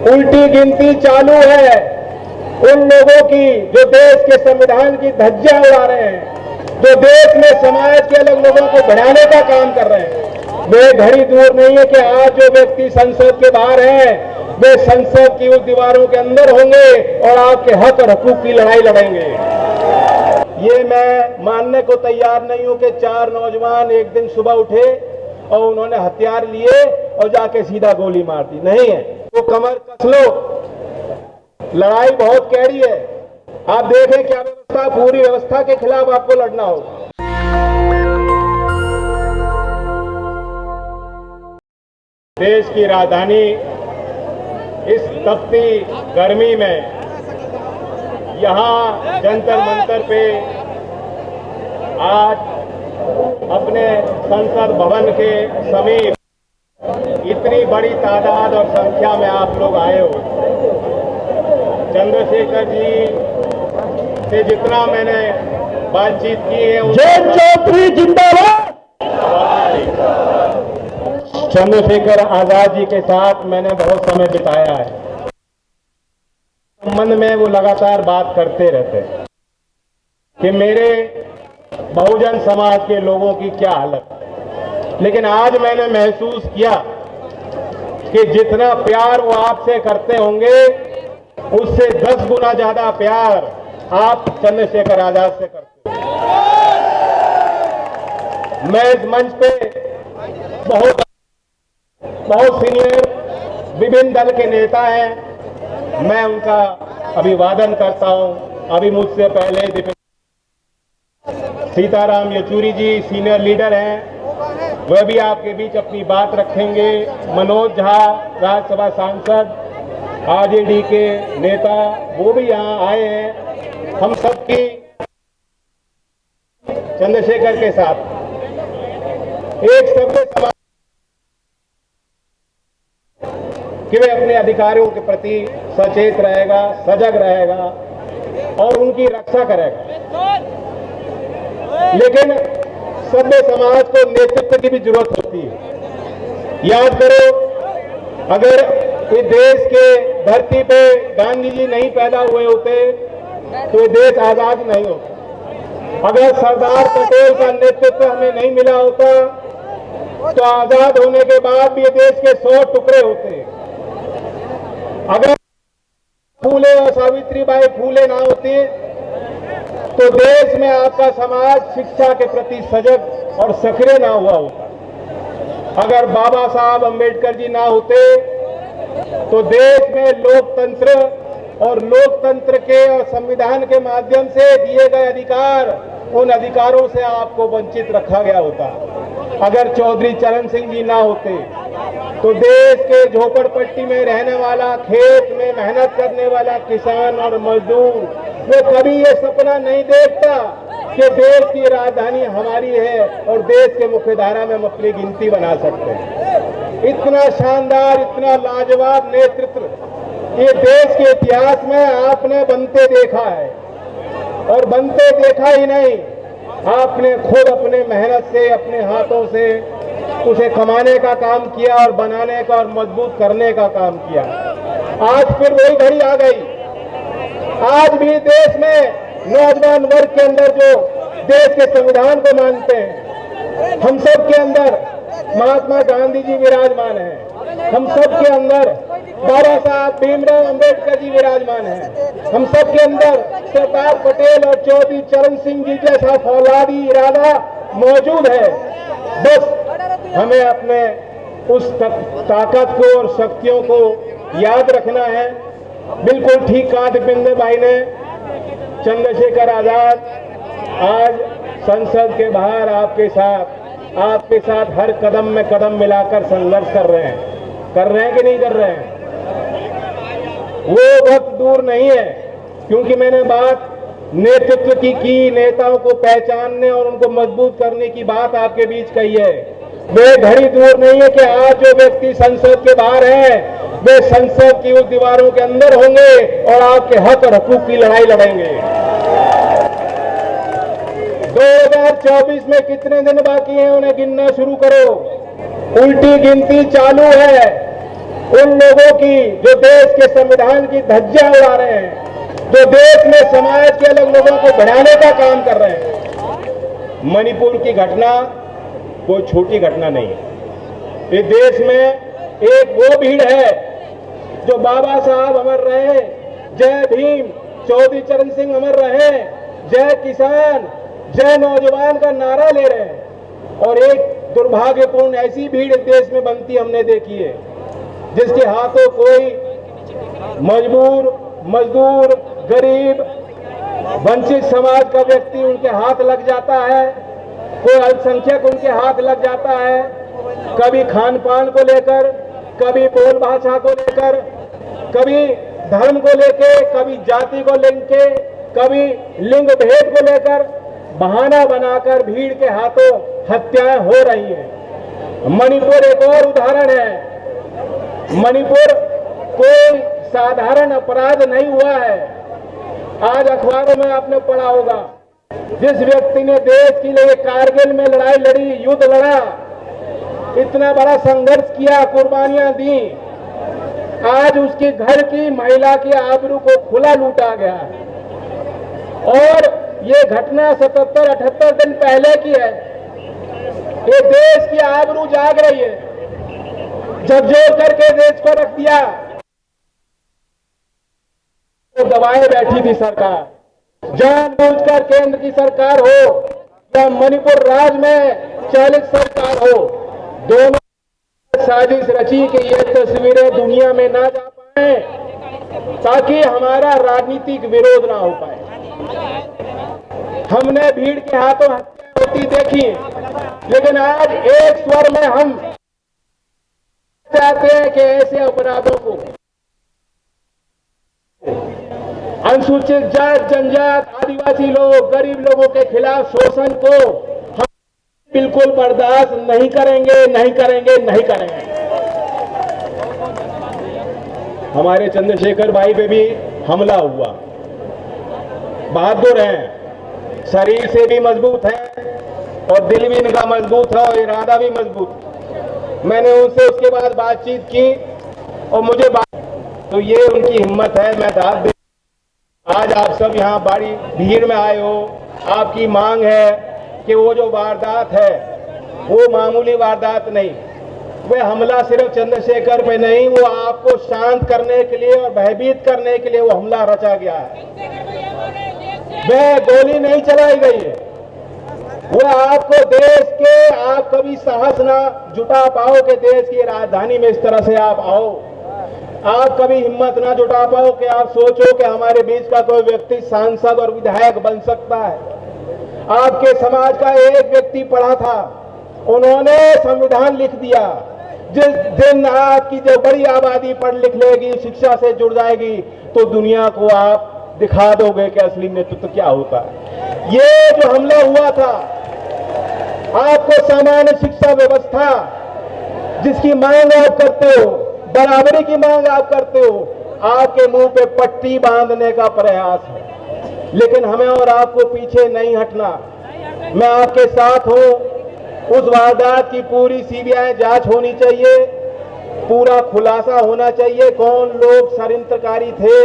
उल्टी गिनती चालू है उन लोगों की जो देश के संविधान की धज्जियां उड़ा रहे हैं, जो देश में समाज के अलग लोगों को बढ़ाने का काम कर रहे हैं। वे घड़ी दूर नहीं है कि आज जो व्यक्ति संसद के बाहर हैं, वे संसद की उस दीवारों के अंदर होंगे और आपके हक और हकूक की लड़ाई लड़ेंगे। ये मैं मानने को तैयार नहीं हूं कि 4 नौजवान एक दिन सुबह उठे और उन्होंने हथियार लिए और जाके सीधा गोली मार दी। नहीं है, वो कमर कस लो, लड़ाई बहुत कैड़ी है। आप देखें क्या व्यवस्था, पूरी व्यवस्था के खिलाफ आपको लड़ना होगा। देश की राजधानी इस तपती गर्मी में यहां जंतर मंतर पे आज अपने संसद भवन के समीप इतनी बड़ी तादाद और संख्या में आप लोग आए हो। चंद्रशेखर जी से जितना मैंने बातचीत की है, चौधरी जिंदाबाद। चंद्रशेखर आजाद जी के साथ मैंने बहुत समय बिताया है। संबंध में वो लगातार बात करते रहते हैं कि मेरे बहुजन समाज के लोगों की क्या हालत। लेकिन आज मैंने महसूस किया कि जितना प्यार वो आपसे करते होंगे, उससे 10 गुना ज्यादा प्यार आप चंद्रशेखर आजाद से करते हैं। मैं इस मंच पे बहुत सीनियर विभिन्न दल के नेता हैं, मैं उनका अभिवादन करता हूं। अभी मुझसे पहले सीताराम येचुरी जी सीनियर लीडर हैं, वह भी आपके बीच अपनी बात रखेंगे। मनोज झा राज्यसभा सांसद, आरजेडी के नेता, वो भी यहां आए हैं। हम सबकी चंद्रशेखर के साथ एक सभ्य समाज कि वे अपने अधिकारियों के प्रति सचेत रहेगा, सजग रहेगा और उनकी रक्षा करेगा। लेकिन सभ्य समाज को नेतृत्व की भी जरूरत होती है। याद करो, अगर इस देश के धरती पे गांधी जी नहीं पैदा हुए होते तो ये देश आजाद नहीं होता। अगर सरदार पटेल का नेतृत्व हमें नहीं मिला होता तो आजाद होने के बाद भी ये देश के 100 टुकड़े होते। अगर फूले और सावित्रीबाई फूले ना होती तो देश में आपका समाज शिक्षा के प्रति सजग और सक्रिय ना हुआ होता। अगर बाबा साहब अंबेडकर जी ना होते तो देश में लोकतंत्र और लोकतंत्र के और संविधान के माध्यम से दिए गए अधिकार, उन अधिकारों से आपको वंचित रखा गया होता। अगर चौधरी चरण सिंह जी ना होते तो देश के झोपड़पट्टी में रहने वाला, खेत में मेहनत करने वाला किसान और मजदूर, वो कभी ये सपना नहीं देखता कि देश की राजधानी हमारी है और देश के मुख्यधारा में हम अपनी गिनती बना सकते हैं। इतना शानदार, इतना लाजवाब नेतृत्व ये देश के इतिहास में आपने बनते देखा है। और बनते देखा ही नहीं, आपने खुद अपने मेहनत से, अपने हाथों से उसे कमाने का काम किया और बनाने का और मजबूत करने का काम किया। आज फिर वही घड़ी आ गई। आज भी देश में नौजवान वर्ग के अंदर जो देश के संविधान को मानते हैं, हम सब के अंदर महात्मा गांधी जी विराजमान हैं। हम सब के अंदर बाबा साहब भीमराव अंबेडकर जी विराजमान हैं। हम सब के अंदर सरदार पटेल और चौधरी चरण सिंह जी जैसा फौलादी इरादा मौजूद है। बस हमें अपने उस ताकत को और शक्तियों को याद रखना है। बिल्कुल ठीक कहा दीपेंद्र भाई ने, चंद्रशेखर आजाद आज संसद के बाहर आपके साथ हर कदम में कदम मिलाकर संघर्ष कर रहे हैं कि नहीं कर रहे हैं। वो वक्त दूर नहीं है, क्योंकि मैंने बात नेतृत्व की नेताओं को पहचानने और उनको मजबूत करने की बात आपके बीच कही है। वे घड़ी दूर नहीं है कि आज जो व्यक्ति संसद के बाहर हैं, वे संसद की उस दीवारों के अंदर होंगे और आपके हक और हकूक की लड़ाई लड़ेंगे। 2024 में कितने दिन बाकी हैं, उन्हें गिनना शुरू करो। उल्टी गिनती चालू है उन लोगों की जो देश के संविधान की धज्जियां उड़ा रहे हैं, जो देश में समाज के अलग लोगों को बढ़ाने का काम कर रहे हैं। मणिपुर की घटना कोई छोटी घटना नहीं है। इस देश में एक वो भीड़ है जो बाबा साहब अमर रहे, जय भीम, चौधरी चरण सिंह अमर रहे, जय किसान, जय नौजवान का नारा ले रहे हैं। और एक दुर्भाग्यपूर्ण ऐसी भीड़ इस देश में बनती हमने देखी है जिसके हाथों कोई मजदूर, गरीब, वंचित समाज का व्यक्ति उनके हाथ लग जाता है, कोई अल्पसंख्यक उनके हाथ लग जाता है, कभी खान पान को लेकर, कभी बोल भाषा को लेकर, कभी धर्म को लेकर, कभी जाति को लेकर, कभी लिंग भेद को लेकर बहाना बनाकर भीड़ के हाथों हत्याएं हो रही हैं। मणिपुर एक और उदाहरण है। मणिपुर कोई साधारण अपराध नहीं हुआ है। आज अखबारों में आपने पढ़ा होगा, जिस व्यक्ति ने देश के लिए कारगिल में लड़ाई लड़ी, युद्ध लड़ा, इतना बड़ा संघर्ष किया, कुर्बानियां दी, आज उसके घर की महिला की आबरू को खुला लूटा गया है। और ये घटना 77-78 दिन पहले की है। ये देश की आबरू जाग रही है। झकझोर करके देश को रख दिया, तो दबाए बैठी थी सरकार। जानबूझकर केंद्र की सरकार हो या मणिपुर राज्य में चालित सरकार हो, दोनों साजिश रची कि ये तस्वीरें दुनिया में ना जा पाए ताकि हमारा राजनीतिक विरोध ना हो पाए। हमने भीड़ के हाथों हत्या होती देखी, लेकिन आज एक स्वर में हम चाहते हैं कि ऐसे अपराधों को, अनुसूचित जात, जनजात, आदिवासी लोग, गरीब लोगों के खिलाफ शोषण को हम बिल्कुल बर्दाश्त नहीं करेंगे, नहीं करेंगे, नहीं करेंगे। हमारे चंद्रशेखर भाई पे भी हमला हुआ। बहादुर हैं, शरीर से भी मजबूत हैं और दिल भी इनका मजबूत है और इरादा भी मजबूत। मैंने उनसे उसके बाद बातचीत की और मुझे तो ये उनकी हिम्मत है। मैं दाद दे, आज आप सब यहाँ बड़ी भीड़ में आए हो, आपकी मांग है कि वो जो वारदात है वो मामूली वारदात नहीं, वह हमला सिर्फ चंद्रशेखर पे नहीं, वो आपको शांत करने के लिए और भयभीत करने के लिए वो हमला रचा गया है। वह गोली नहीं चलाई गई है, वो आपको देश के, आप कभी साहस ना जुटा पाओ कि देश की राजधानी में इस तरह से आप आओ, आप कभी हिम्मत ना जुटा पाओ कि आप सोचो कि हमारे बीच का कोई व्यक्ति सांसद और विधायक बन सकता है। आपके समाज का एक व्यक्ति पढ़ा था, उन्होंने संविधान लिख दिया। जिस दिन आपकी जो बड़ी आबादी पढ़ लिख लेगी, शिक्षा से जुड़ जाएगी, तो दुनिया को आप दिखा दोगे कि असली नेतृत्व क्या होता है। ये जो हमला हुआ था, आपको सामान्य शिक्षा व्यवस्था जिसकी मांग आप करते हो, बराबरी की मांग आप करते हो, आपके मुंह पे पट्टी बांधने का प्रयास है। लेकिन हमें और आपको पीछे नहीं हटना। मैं आपके साथ हूं। उस वारदात की पूरी सीबीआई जांच होनी चाहिए, पूरा खुलासा होना चाहिए, कौन लोग षड्यंत्रकारी थे।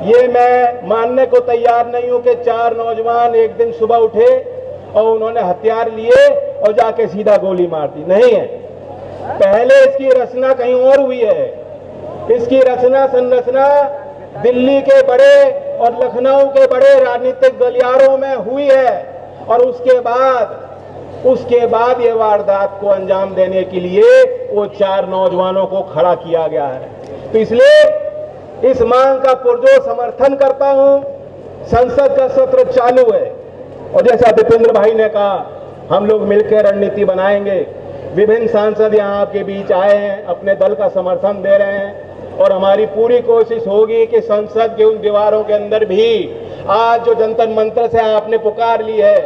ये मैं मानने को तैयार नहीं हूं कि 4 नौजवान एक दिन सुबह उठे और उन्होंने हथियार लिए और जाके सीधा गोली मार दी, नहीं है। पहले इसकी रचना कहीं और हुई है। इसकी रचना संरचना दिल्ली के बड़े और लखनऊ के बड़े राजनीतिक गलियारों में हुई है और उसके बाद ये वारदात को अंजाम देने के लिए वो 4 नौजवानों को खड़ा किया गया है। तो इसलिए इस मांग का पुरजोर समर्थन करता हूं। संसद का सत्र चालू है और जैसा दीपेंद्र भाई ने कहा, हम लोग मिलकर रणनीति बनाएंगे। विभिन्न सांसद यहाँ आपके बीच आए हैं, अपने दल का समर्थन दे रहे हैं और हमारी पूरी कोशिश होगी कि संसद के उन दीवारों के अंदर भी आज जो जंतर मंतर से आपने पुकार ली है,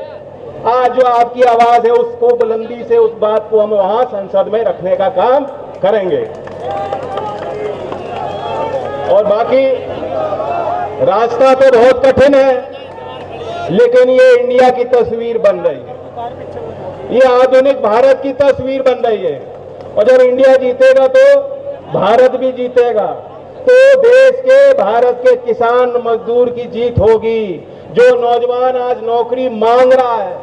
आज जो आपकी आवाज है, उसको बुलंदी से उस बात को हम वहां संसद में रखने का काम करेंगे। और बाकी रास्ता तो बहुत कठिन है, लेकिन ये इंडिया की तस्वीर बन रही है, ये आधुनिक भारत की तस्वीर बन रही है। और जब इंडिया जीतेगा तो भारत भी जीतेगा। तो देश के, भारत के किसान मजदूर की जीत होगी। जो नौजवान आज नौकरी मांग रहा है,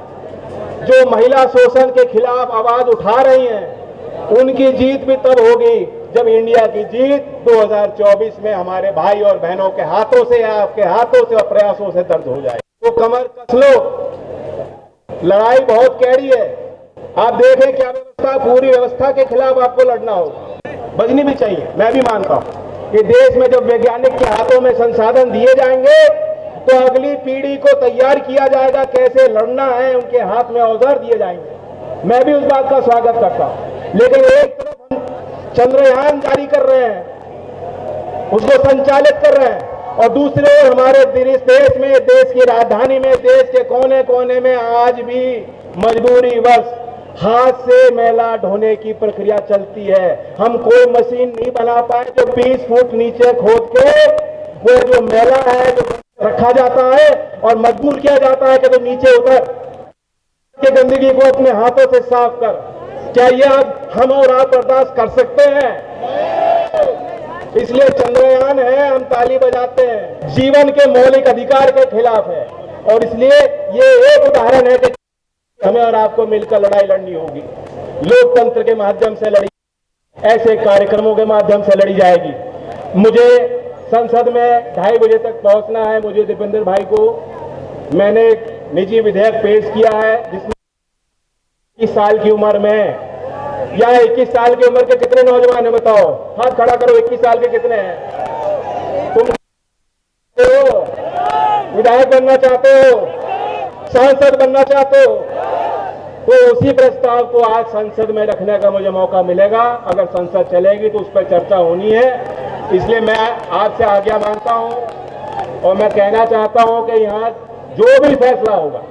जो महिला शोषण के खिलाफ आवाज उठा रही हैं, उनकी जीत भी तब होगी जब इंडिया की जीत 2024 में हमारे भाई और बहनों के हाथों से या आपके हाथों से और प्रयासों से दर्ज हो जाए। तो कमर कस लो, लड़ाई बहुत कैड़ी है। आप देखें क्या व्यवस्था, पूरी व्यवस्था के खिलाफ आपको लड़ना होगा, बजनी भी चाहिए। मैं भी मानता हूं कि देश में जब वैज्ञानिक के हाथों में संसाधन दिए जाएंगे तो अगली पीढ़ी को तैयार किया जाएगा, कैसे लड़ना है, उनके हाथ में औजार दिए जाएंगे। मैं भी उस बात का स्वागत करता हूं। लेकिन एक तरफ हम चंद्रयान जारी कर रहे हैं, उसको संचालित कर रहे हैं, और दूसरे ओर हमारे देश में, देश की राजधानी में, देश के कोने कोने में आज भी मजबूरी वश हाथ से मैला ढोने की प्रक्रिया चलती है। हम कोई मशीन नहीं बना पाए जो 20 फुट नीचे खोद के वो जो मैला है जो रखा जाता है और मजबूर किया जाता है कि तो नीचे उतर के गंदगी को अपने हाथों से साफ कर। क्या ये अब हम और आप बर्दाश्त कर सकते हैं? इसलिए चंद्रयान है, हम ताली बजाते हैं, जीवन के मौलिक अधिकार के खिलाफ है। और इसलिए ये एक उदाहरण है कि हमें और आपको मिलकर लड़ाई लड़नी होगी। लोकतंत्र के माध्यम से लड़ी, ऐसे कार्यक्रमों के माध्यम से लड़ी जाएगी। मुझे संसद में 2:30 बजे तक पहुंचना है। मुझे दीपेंद्र भाई को मैंने एक निजी विधेयक पेश किया है जिसमें 21 साल की उम्र में, या 21 साल की उम्र के कितने नौजवान है बताओ, हाथ खड़ा करो। 21 साल के कितने हैं? तुम हो, विधायक बनना चाहते हो, सांसद बनना चाहते हो, तो उसी प्रस्ताव को आज संसद में रखने का मुझे मौका मिलेगा। अगर संसद चलेगी तो उस पर चर्चा होनी है। इसलिए मैं आपसे आज्ञा मांगता हूं और मैं कहना चाहता हूं कि यहाँ जो भी फैसला होगा,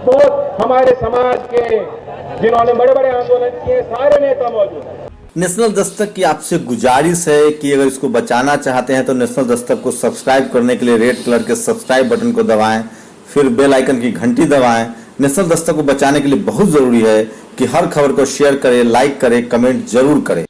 बहुत हमारे समाज के जिन्होंने बड़े बड़े आंदोलन किए, सारे नेता मौजूद हैं। नेशनल दस्तक की आपसे गुजारिश है कि अगर इसको बचाना चाहते हैं तो नेशनल दस्तक को सब्सक्राइब करने के लिए रेड कलर के सब्सक्राइब बटन को दबाएं, फिर बेल आइकन की घंटी दबाएं। नेशनल दस्तक को बचाने के लिए बहुत जरूरी है कि हर खबर को शेयर करें, लाइक करें, कमेंट जरूर करें।